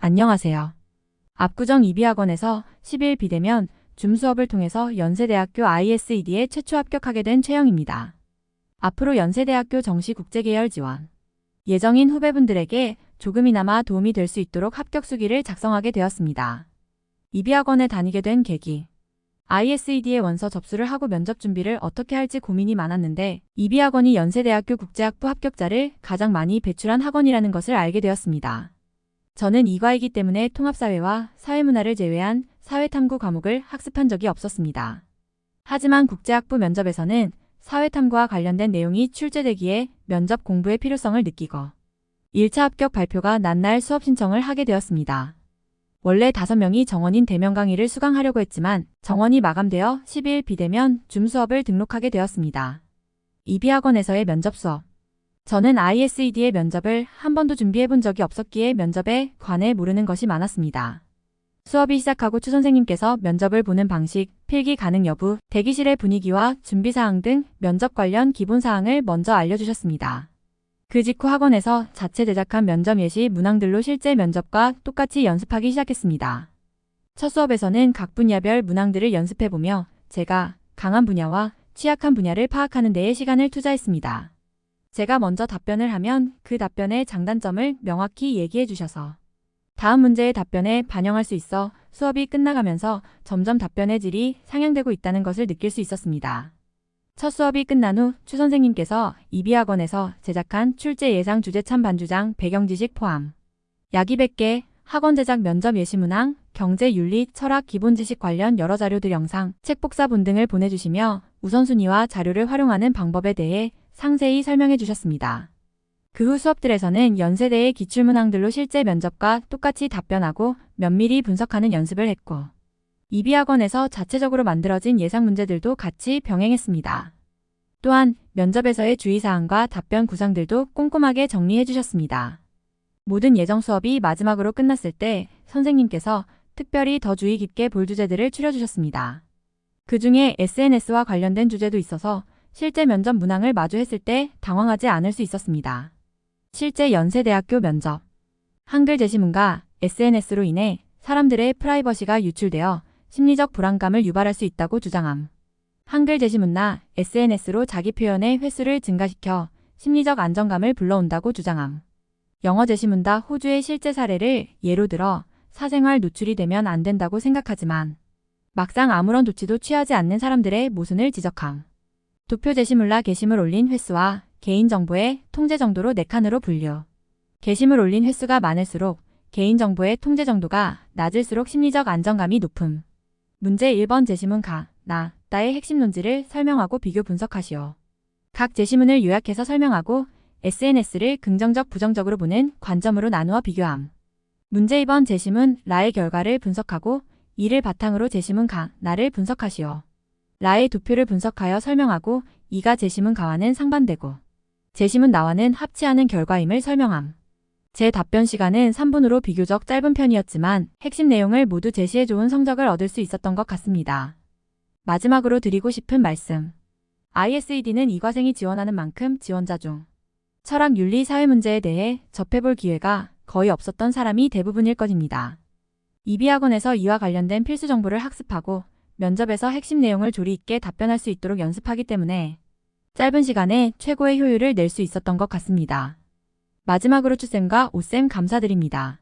안녕하세요. 압구정 이비학원에서 10일 비대면 줌 수업을 통해서 연세대학교 ISED에 최초 합격하게 된 최영입니다. 앞으로 연세대학교 정시 국제계열 지원 예정인 후배분들에게 조금이나마 도움이 될 수 있도록 합격 수기를 작성하게 되었습니다. 이비학원에 다니게 된 계기 ISED에 원서 접수를 하고 면접 준비를 어떻게 할지 고민이 많았는데 이비학원이 연세대학교 국제학부 합격자를 가장 많이 배출한 학원이라는 것을 알게 되었습니다. 저는 이과이기 때문에 통합사회와 사회문화를 제외한 사회탐구 과목을 학습한 적이 없었습니다. 하지만 국제학부 면접에서는 사회탐구와 관련된 내용이 출제되기에 면접 공부의 필요성을 느끼고 1차 합격 발표가 난 날 수업 신청을 하게 되었습니다. 원래 5명이 정원인 대면 강의를 수강하려고 했지만 정원이 마감되어 10일 비대면 줌 수업을 등록하게 되었습니다. 이비학원에서의 면접 수업 저는 ISED의 면접을 한 번도 준비해 본 적이 없었기에 면접에 관해 모르는 것이 많았습니다. 수업이 시작하고 추 선생님께서 면접을 보는 방식, 필기 가능 여부, 대기실의 분위기와 준비사항 등 면접 관련 기본사항을 먼저 알려주셨습니다. 그 직후 학원에서 자체 제작한 면접 예시 문항들로 실제 면접과 똑같이 연습하기 시작했습니다. 첫 수업에서는 각 분야별 문항들을 연습해보며 제가 강한 분야와 취약한 분야를 파악하는 데에 시간을 투자했습니다. 제가 먼저 답변을 하면 그 답변의 장단점을 명확히 얘기해 주셔서 다음 문제의 답변에 반영할 수 있어 수업이 끝나가면서 점점 답변의 질이 상향되고 있다는 것을 느낄 수 있었습니다. 첫 수업이 끝난 후 추 선생님께서 이비학원에서 제작한 출제 예상 주제 참 반주장 배경 지식 포함 약 200개 학원 제작 면접 예시 문항, 경제, 윤리, 철학, 기본 지식 관련 여러 자료들 영상, 책 복사본 등을 보내주시며 우선순위와 자료를 활용하는 방법에 대해 상세히 설명해 주셨습니다. 그 후 수업들에서는 연세대의 기출문항들로 실제 면접과 똑같이 답변하고 면밀히 분석하는 연습을 했고 이비학원에서 자체적으로 만들어진 예상 문제들도 같이 병행했습니다. 또한 면접에서의 주의사항과 답변 구상들도 꼼꼼하게 정리해 주셨습니다. 모든 예정 수업이 마지막으로 끝났을 때 선생님께서 특별히 더 주의 깊게 볼 주제들을 추려주셨습니다. 그 중에 SNS와 관련된 주제도 있어서 실제 면접 문항을 마주했을 때 당황하지 않을 수 있었습니다. 실제 연세대학교 면접 한글 제시문과 SNS로 인해 사람들의 프라이버시가 유출되어 심리적 불안감을 유발할 수 있다고 주장함. 한글 제시문나 SNS로 자기 표현의 횟수를 증가시켜 심리적 안정감을 불러온다고 주장함. 영어 제시문다 호주의 실제 사례를 예로 들어 사생활 노출이 되면 안 된다고 생각하지만 막상 아무런 조치도 취하지 않는 사람들의 모순을 지적함. 도표 제시물나 게시물 올린 횟수와 개인정보의 통제 정도로 4칸으로 분류. 게시물 올린 횟수가 많을수록 개인정보의 통제 정도가 낮을수록 심리적 안정감이 높음. 문제 1번 제시문 가, 나, 나의 핵심 논지를 설명하고 비교 분석하시오. 각 제시문을 요약해서 설명하고 SNS를 긍정적 부정적으로 보는 관점으로 나누어 비교함. 문제 2번 제시문 라의 결과를 분석하고 이를 바탕으로 제시문 가, 나를 분석하시오. 라의 도표를 분석하여 설명하고 이가 제시문 가와는 상반되고 제시문 나와는 합치하는 결과임을 설명함. 제 답변 시간은 3분으로 비교적 짧은 편이었지만 핵심 내용을 모두 제시해 좋은 성적을 얻을 수 있었던 것 같습니다. 마지막으로 드리고 싶은 말씀. ISED는 이과생이 지원하는 만큼 지원자 중 철학, 윤리, 사회 문제에 대해 접해볼 기회가 거의 없었던 사람이 대부분일 것입니다. 이비학원에서 이와 관련된 필수 정보를 학습하고 면접에서 핵심 내용을 조리 있게 답변할 수 있도록 연습하기 때문에 짧은 시간에 최고의 효율을 낼 수 있었던 것 같습니다. 마지막으로 추쌤과 오쌤 감사드립니다.